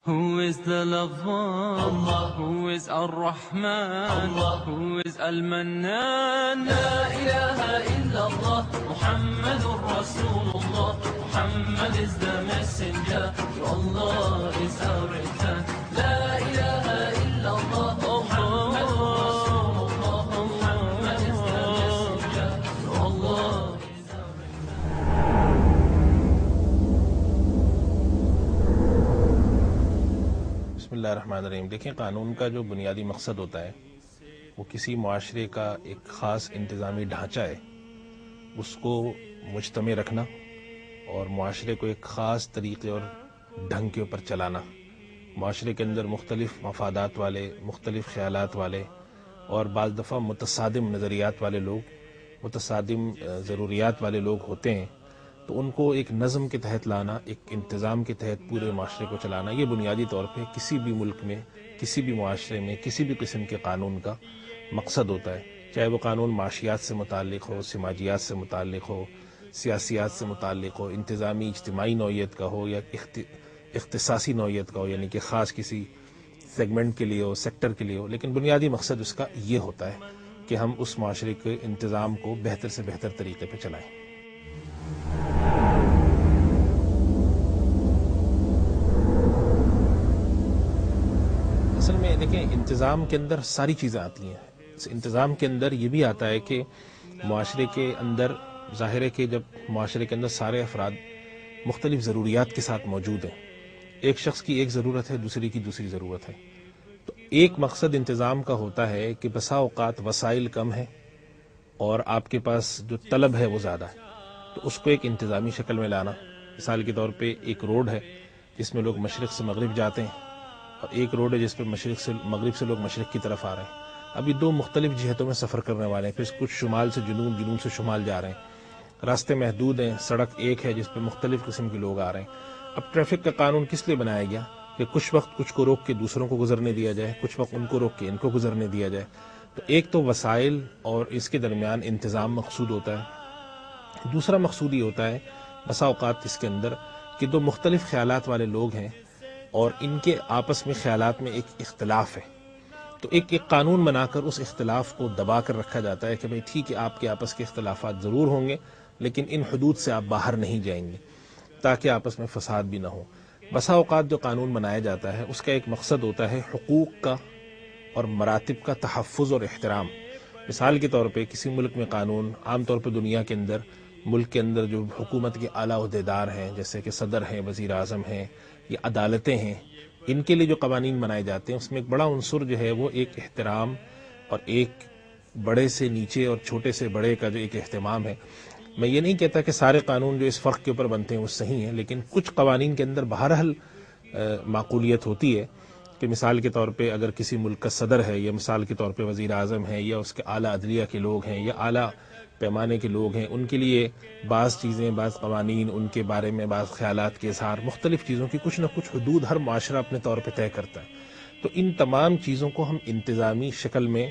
Who is the Lafwan? Allah. Who is Ar-Rahman? Allah. Who is Al-Mannan? La ilaha illallah. Muhammadur Rasulullah. Muhammad is the messenger. To Allah is our return. La ilaha illallah. Muhammadur Rasulullah. Muhammad is the messenger. To Allah is our return. بسم اللہ الرحمن الرحیم. دیکھیں، قانون کا جو بنیادی مقصد ہوتا ہے وہ کسی معاشرے کا ایک خاص انتظامی ڈھانچہ ہے، اس کو مجتمع رکھنا اور معاشرے کو ایک خاص طریقے اور ڈھنگ کے اوپر چلانا. معاشرے کے اندر مختلف مفادات والے، مختلف خیالات والے اور بعض دفعہ متصادم نظریات والے لوگ، متصادم ضروریات والے لوگ ہوتے ہیں، تو ان کو ایک نظم کے تحت لانا، ایک انتظام کے تحت پورے معاشرے کو چلانا، یہ بنیادی طور پہ کسی بھی ملک میں، کسی بھی معاشرے میں، کسی بھی قسم کے قانون کا مقصد ہوتا ہے. چاہے وہ قانون معاشیات سے متعلق ہو، سماجیات سے متعلق ہو، سیاسیات سے متعلق ہو، انتظامی اجتماعی نوعیت کا ہو یا اختصاصی نوعیت کا ہو، یعنی کہ خاص کسی سیگمنٹ کے لیے ہو، سیکٹر کے لیے ہو، لیکن بنیادی مقصد اس کا یہ ہوتا ہے کہ ہم اس معاشرے کے انتظام کو بہتر سے بہتر طریقے پہ چلائیں. اصل میں دیکھیں، انتظام کے اندر ساری چیزیں آتی ہیں. اس انتظام کے اندر یہ بھی آتا ہے کہ معاشرے کے اندر ظاہر ہے کہ جب معاشرے کے اندر سارے افراد مختلف ضروریات کے ساتھ موجود ہیں، ایک شخص کی ایک ضرورت ہے، دوسری کی دوسری ضرورت ہے، تو ایک مقصد انتظام کا ہوتا ہے کہ بسا اوقات وسائل کم ہیں اور آپ کے پاس جو طلب ہے وہ زیادہ ہے، تو اس کو ایک انتظامی شکل میں لانا. مثال کے طور پہ ایک روڈ ہے جس میں لوگ مشرق سے مغرب جاتے ہیں، اور ایک روڈ ہے جس پہ مشرق سے مغرب سے لوگ مشرق کی طرف آ رہے ہیں. ابھی دو مختلف جہتوں میں سفر کرنے والے ہیں، پھر کچھ شمال سے جنوب، جنوب سے شمال جا رہے ہیں، راستے محدود ہیں، سڑک ایک ہے جس پہ مختلف قسم کے لوگ آ رہے ہیں. اب ٹریفک کا قانون کس لیے بنایا گیا؟ کہ کچھ وقت کچھ کو روک کے دوسروں کو گزرنے دیا جائے، کچھ وقت ان کو روک کے ان کو گزرنے دیا جائے. تو ایک تو وسائل اور اس کے درمیان انتظام مقصود ہوتا ہے. دوسرا مقصود یہ ہوتا ہے بسا اوقات اس کے اندر کہ دو مختلف خیالات والے لوگ ہیں اور ان کے آپس میں خیالات میں ایک اختلاف ہے، تو ایک قانون بنا کر اس اختلاف کو دبا کر رکھا جاتا ہے کہ بھئی ٹھیک ہے، آپ کے آپس کے اختلافات ضرور ہوں گے لیکن ان حدود سے آپ باہر نہیں جائیں گے تاکہ آپس میں فساد بھی نہ ہو. بسا اوقات جو قانون بنایا جاتا ہے اس کا ایک مقصد ہوتا ہے حقوق کا اور مراتب کا تحفظ اور احترام. مثال کے طور پہ کسی ملک میں قانون، عام طور پہ دنیا کے اندر، ملک کے اندر جو حکومت کے اعلیٰ عہدیدار ہیں جیسے کہ صدر ہیں، وزیر اعظم ہیں یا عدالتیں ہیں، ان کے لیے جو قوانین بنائے جاتے ہیں اس میں ایک بڑا عنصر جو ہے وہ ایک احترام اور ایک بڑے سے نیچے اور چھوٹے سے بڑے کا جو ایک اہتمام ہے. میں یہ نہیں کہتا کہ سارے قانون جو اس فرق کے اوپر بنتے ہیں وہ صحیح ہیں، لیکن کچھ قوانین کے اندر بہرحال معقولیت ہوتی ہے کہ مثال کے طور پہ اگر کسی ملک کا صدر ہے یا مثال کے طور پہ وزیر اعظم ہے یا اس کے اعلیٰ عدلیہ کے لوگ ہیں یا اعلیٰ پیمانے کے لوگ ہیں، ان کے لیے بعض چیزیں، بعض قوانین، ان کے بارے میں بعض خیالات کے اظہار، مختلف چیزوں کی کچھ نہ کچھ حدود ہر معاشرہ اپنے طور پہ طے کرتا ہے. تو ان تمام چیزوں کو ہم انتظامی شکل میں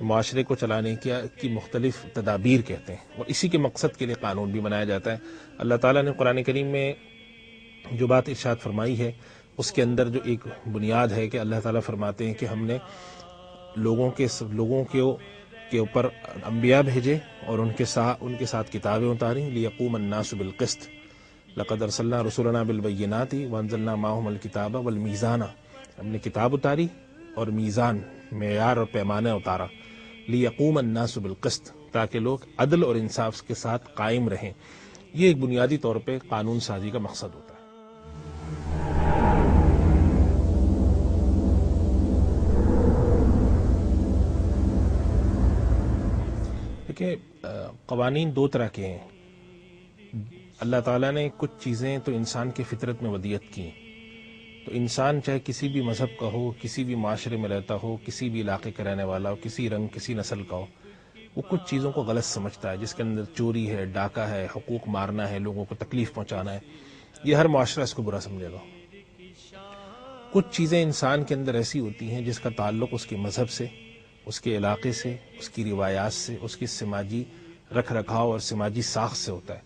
معاشرے کو چلانے کی مختلف تدابیر کہتے ہیں، اور اسی کے مقصد کے لیے قانون بھی بنایا جاتا ہے. اللہ تعالیٰ نے قرآن کریم میں جو بات ارشاد فرمائی ہے اس کے اندر جو ایک بنیاد ہے کہ اللہ تعالیٰ فرماتے ہیں کہ ہم نے لوگوں کے اوپر انبیاء بھیجے اور ان کے ساتھ کتابیں اتاری لیقوم الناس بالقسط لقد ارسلنا رسولنا بالبینات وانزلنا معهم الکتاب والمیزان. ہم نے کتاب اتاری اور میزان، معیار اور پیمانہ اتارا، لیقوم الناس بالقسط، تاکہ لوگ عدل اور انصاف کے ساتھ قائم رہیں. یہ ایک بنیادی طور پہ قانون سازی کا مقصد ہوتا ہے. کہ قوانین دو طرح کے ہیں. اللہ تعالیٰ نے کچھ چیزیں تو انسان کی فطرت میں ودیت کی، تو انسان چاہے کسی بھی مذہب کا ہو، کسی بھی معاشرے میں رہتا ہو، کسی بھی علاقے کا رہنے والا ہو، کسی رنگ، کسی نسل کا ہو، وہ کچھ چیزوں کو غلط سمجھتا ہے، جس کے اندر چوری ہے، ڈاکہ ہے، حقوق مارنا ہے، لوگوں کو تکلیف پہنچانا ہے. یہ ہر معاشرہ اس کو برا سمجھے گا. کچھ چیزیں انسان کے اندر ایسی ہوتی ہیں جس کا تعلق اس کے مذہب سے، اس کے علاقے سے، اس کی روایات سے، اس کی سماجی رکھ رکھاؤ اور سماجی ساخت سے ہوتا ہے.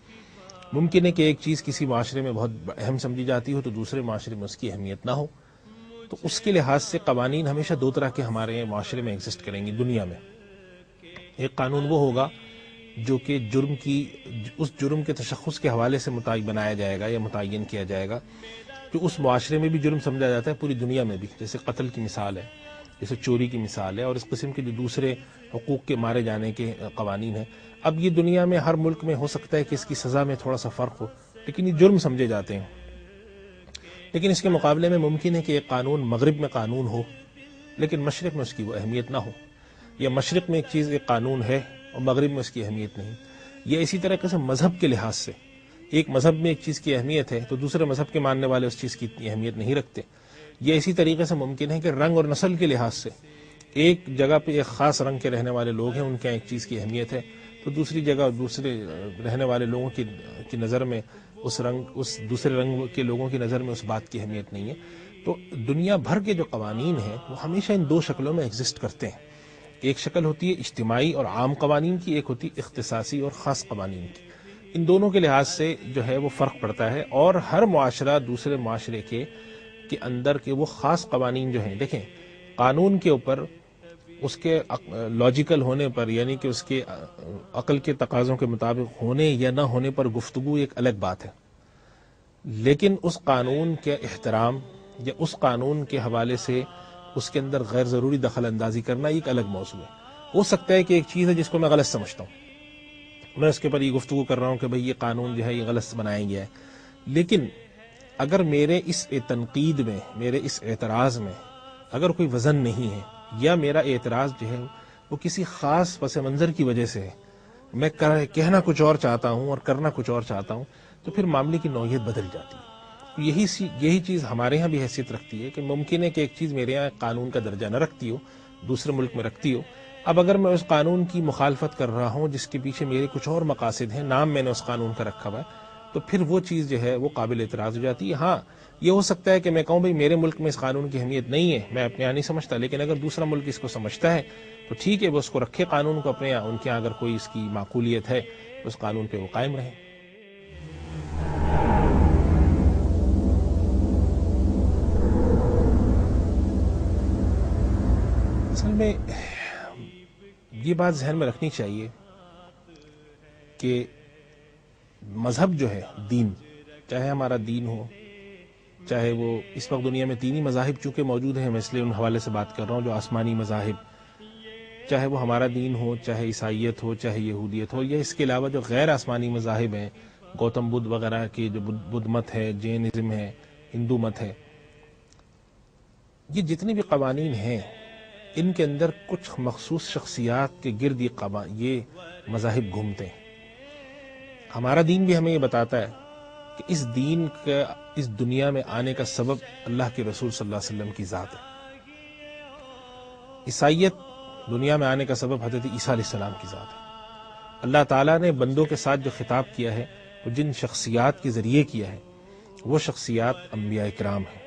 ممکن ہے کہ ایک چیز کسی معاشرے میں بہت اہم سمجھی جاتی ہو تو دوسرے معاشرے میں اس کی اہمیت نہ ہو. تو اس کے لحاظ سے قوانین ہمیشہ دو طرح کے ہمارے معاشرے میں ایگزسٹ کریں گے دنیا میں. ایک قانون وہ ہوگا جو کہ اس جرم کے تشخص کے حوالے سے بنایا جائے گا یا متعین کیا جائے گا، جو اس معاشرے میں بھی جرم سمجھا جاتا ہے، پوری دنیا میں بھی، جیسے قتل کی مثال ہے، جیسے چوری کی مثال ہے، اور اس قسم کے جو دوسرے حقوق کے مارے جانے کے قوانین ہیں. اب یہ دنیا میں ہر ملک میں ہو سکتا ہے کہ اس کی سزا میں تھوڑا سا فرق ہو، لیکن یہ جرم سمجھے جاتے ہیں. لیکن اس کے مقابلے میں ممکن ہے کہ ایک قانون مغرب میں قانون ہو لیکن مشرق میں اس کی وہ اہمیت نہ ہو، یا مشرق میں ایک چیز ایک قانون ہے اور مغرب میں اس کی اہمیت نہیں. یا اسی طریقے سے مذہب کے لحاظ سے ایک مذہب میں ایک چیز کی اہمیت ہے تو دوسرے مذہب کے ماننے والے اس چیز کی اتنی اہمیت نہیں رکھتے. یا اسی طریقے سے ممکن ہے کہ رنگ اور نسل کے لحاظ سے ایک جگہ پہ ایک خاص رنگ کے رہنے والے لوگ ہیں، ان کے ایک چیز کی اہمیت ہے، تو دوسری جگہ دوسرے رہنے والے لوگوں کی نظر میں اس دوسرے رنگ کے لوگوں کی نظر میں اس بات کی اہمیت نہیں ہے. تو دنیا بھر کے جو قوانین ہیں وہ ہمیشہ ان دو شکلوں میں ایگزسٹ کرتے ہیں. ایک شکل ہوتی ہے اجتماعی اور عام قوانین کی، ایک ہوتی ہے اختصاصی اور خاص قوانین کی. ان دونوں کے لحاظ سے جو ہے وہ فرق پڑتا ہے، اور ہر معاشرہ دوسرے معاشرے کے اندر کے وہ خاص قوانین جو ہیں، دیکھیں قانون کے اوپر اس کے لاجیکل ہونے پر، یعنی کہ اس کے عقل کے تقاضوں کے مطابق ہونے یا نہ ہونے پر گفتگو ایک الگ بات ہے، لیکن اس قانون کے احترام یا اس قانون کے حوالے سے اس کے اندر غیر ضروری دخل اندازی کرنا ایک الگ موضوع ہے. ہو سکتا ہے کہ ایک چیز ہے جس کو میں غلط سمجھتا ہوں، میں اس کے اوپر یہ گفتگو کر رہا ہوں کہ بھئی یہ قانون جو ہے یہ غلط بنایا گیا ہے، لیکن اگر میرے اس تنقید میں، میرے اس اعتراض میں اگر کوئی وزن نہیں ہے، یا میرا اعتراض جو ہے وہ کسی خاص پس منظر کی وجہ سے ہے، میں کہنا کچھ اور چاہتا ہوں اور کرنا کچھ اور چاہتا ہوں، تو پھر معاملے کی نوعیت بدل جاتی ہے. یہی چیز ہمارے ہاں بھی حیثیت رکھتی ہے کہ ممکن ہے کہ ایک چیز میرے ہاں قانون کا درجہ نہ رکھتی ہو، دوسرے ملک میں رکھتی ہو. اب اگر میں اس قانون کی مخالفت کر رہا ہوں جس کے پیچھے میرے کچھ اور مقاصد ہیں، نام میں نے اس قانون کا رکھا ہوا ہے، تو پھر وہ چیز جو ہے وہ قابل اعتراض ہو جاتی ہے. ہاں یہ ہو سکتا ہے کہ میں کہوں بھئی میرے ملک میں اس قانون کی اہمیت نہیں ہے، میں اپنے یہاں نہیں سمجھتا، لیکن اگر دوسرا ملک اس کو سمجھتا ہے تو ٹھیک ہے، وہ اس کو رکھے قانون کو اپنے یہاں، ان کے یہاں اگر کوئی اس کی معقولیت ہے اس قانون پہ وہ قائم رہے. اصل میں یہ بات ذہن میں رکھنی چاہیے کہ مذہب جو ہے، دین، چاہے ہمارا دین ہو، چاہے وہ اس وقت دنیا میں تین ہی مذاہب چونکہ موجود ہیں، میں اس لیے ان حوالے سے بات کر رہا ہوں جو آسمانی مذاہب، چاہے وہ ہمارا دین ہو، چاہے عیسائیت ہو، چاہے یہودیت ہو، یا اس کے علاوہ جو غیر آسمانی مذاہب ہیں، گوتم بدھ وغیرہ کے جو بدھ مت ہے، جینزم ہے، ہندو مت ہے، یہ جتنے بھی قوانین ہیں ان کے اندر کچھ مخصوص شخصیات کے گرد یہ مذاہب گھومتے ہیں. ہمارا دین بھی ہمیں یہ بتاتا ہے کہ اس دین کا اس دنیا میں آنے کا سبب اللہ کے رسول صلی اللہ علیہ وسلم کی ذات ہے. عیسائیت دنیا میں آنے کا سبب حضرت عیسیٰ علیہ السلام کی ذات ہے. اللہ تعالیٰ نے بندوں کے ساتھ جو خطاب کیا ہے وہ جن شخصیات کے ذریعے کیا ہے وہ شخصیات انبیاء کرام ہیں.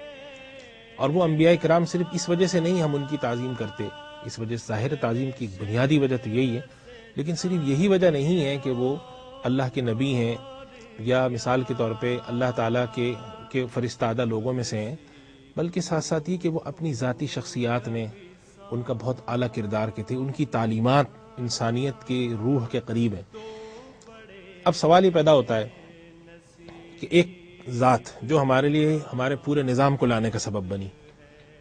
اور وہ انبیاء کرام صرف اس وجہ سے نہیں ہم ان کی تعظیم کرتے، اس وجہ سے ظاہر تعظیم کی بنیادی وجہ تو یہی ہے، لیکن صرف یہی وجہ نہیں ہے کہ وہ اللہ کے نبی ہیں یا مثال کے طور پہ اللہ تعالیٰ کے فرستادہ لوگوں میں سے ہیں، بلکہ ساتھ ساتھ یہ کہ وہ اپنی ذاتی شخصیات میں ان کا بہت اعلیٰ کردار کے تھے، ان کی تعلیمات انسانیت کے روح کے قریب ہیں. اب سوال یہ پیدا ہوتا ہے کہ ایک ذات جو ہمارے لیے ہمارے پورے نظام کو لانے کا سبب بنی،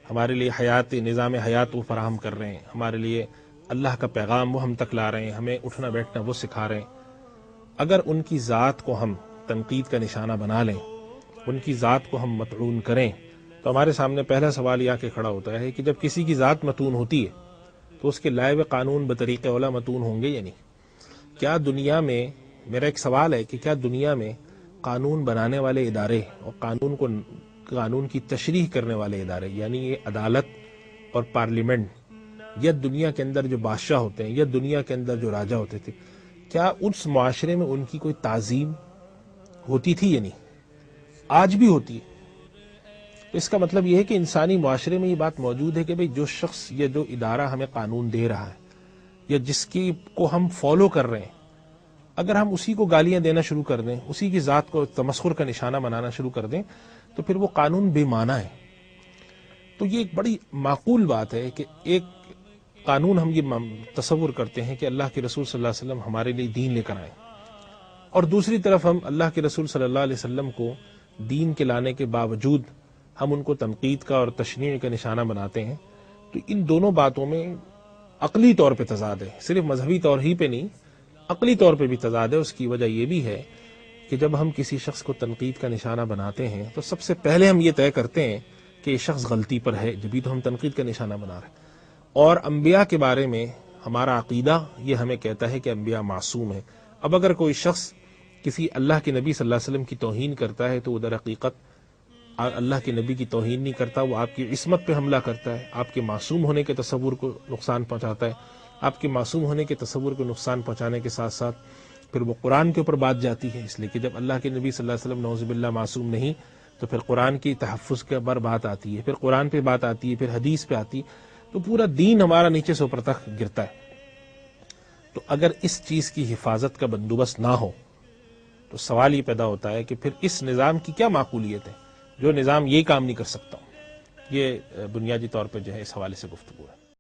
ہمارے لیے نظام حیات وہ فراہم کر رہے ہیں، ہمارے لیے اللہ کا پیغام وہ ہم تک لا رہے ہیں، ہمیں اٹھنا بیٹھنا وہ سکھا رہے ہیں، اگر ان کی ذات کو ہم تنقید کا نشانہ بنا لیں، ان کی ذات کو ہم مطعون کریں، تو ہمارے سامنے پہلا سوال یہ آ کے کھڑا ہوتا ہے کہ جب کسی کی ذات مطعون ہوتی ہے تو اس کے لائے ہوئے قانون بطریق اولا مطعون ہوں گے یا نہیں؟ کیا دنیا میں، میرا ایک سوال ہے کہ کیا دنیا میں قانون بنانے والے ادارے اور قانون کی تشریح کرنے والے ادارے، یعنی یہ عدالت اور پارلیمنٹ، یا دنیا کے اندر جو بادشاہ ہوتے ہیں یا دنیا کے اندر جو راجا ہوتے تھے، کیا اس معاشرے میں ان کی کوئی تعظیم ہوتی تھی یا نہیں؟ آج بھی ہوتی ہے. تو اس کا مطلب یہ ہے کہ انسانی معاشرے میں یہ بات موجود ہے کہ بھئی جو شخص یا جو ادارہ ہمیں قانون دے رہا ہے یا جس کی کو ہم فالو کر رہے ہیں، اگر ہم اسی کو گالیاں دینا شروع کر دیں، اسی کی ذات کو تمسخر کا نشانہ بنانا شروع کر دیں، تو پھر وہ قانون بے معنی ہے. تو یہ ایک بڑی معقول بات ہے کہ ایک قانون ہم یہ تصور کرتے ہیں کہ اللہ کے رسول صلی اللہ علیہ وسلم ہمارے لیے دین لے کر آئے، اور دوسری طرف ہم اللہ کے رسول صلی اللہ علیہ وسلم کو دین کے لانے کے باوجود ہم ان کو تنقید کا اور تشنیع کا نشانہ بناتے ہیں۔ تو ان دونوں باتوں میں عقلی طور پہ تضاد ہے، صرف مذہبی طور ہی پہ نہیں، عقلی طور پہ بھی تضاد ہے۔ اس کی وجہ یہ بھی ہے کہ جب ہم کسی شخص کو تنقید کا نشانہ بناتے ہیں تو سب سے پہلے ہم یہ طے کرتے ہیں کہ یہ شخص غلطی پر ہے، جبھی تو ہم تنقید کا نشانہ بنا رہے ہیں۔ اور انبیاء کے بارے میں ہمارا عقیدہ یہ ہمیں کہتا ہے کہ انبیاء معصوم ہیں۔ اب اگر کوئی شخص کسی اللہ کے نبی صلی اللہ علیہ وسلم کی توہین کرتا ہے تو وہ در حقیقت اللہ کے نبی کی توہین نہیں کرتا، وہ آپ کی عصمت پہ حملہ کرتا ہے، آپ کے معصوم ہونے کے تصور کو نقصان پہنچاتا ہے۔ آپ کے معصوم ہونے کے تصور کو نقصان پہنچانے کے ساتھ ساتھ پھر وہ قرآن کے اوپر بات جاتی ہے، اس لیے کہ جب اللہ کے نبی صلی اللہ علیہ وسلم نعوذ باللہ معصوم نہیں تو پھر قرآن کی تحفظ کے اوپر بات آتی ہے، پھر قرآن پہ بات آتی ہے، پھر حدیث پہ آتی ہے، تو پورا دین ہمارا نیچے سے اوپر تک گرتا ہے۔ تو اگر اس چیز کی حفاظت کا بندوبست نہ ہو تو سوال یہ پیدا ہوتا ہے کہ پھر اس نظام کی کیا معقولیت ہے جو نظام یہ کام نہیں کر سکتا۔ یہ بنیادی طور پہ جو ہے اس حوالے سے گفتگو ہے۔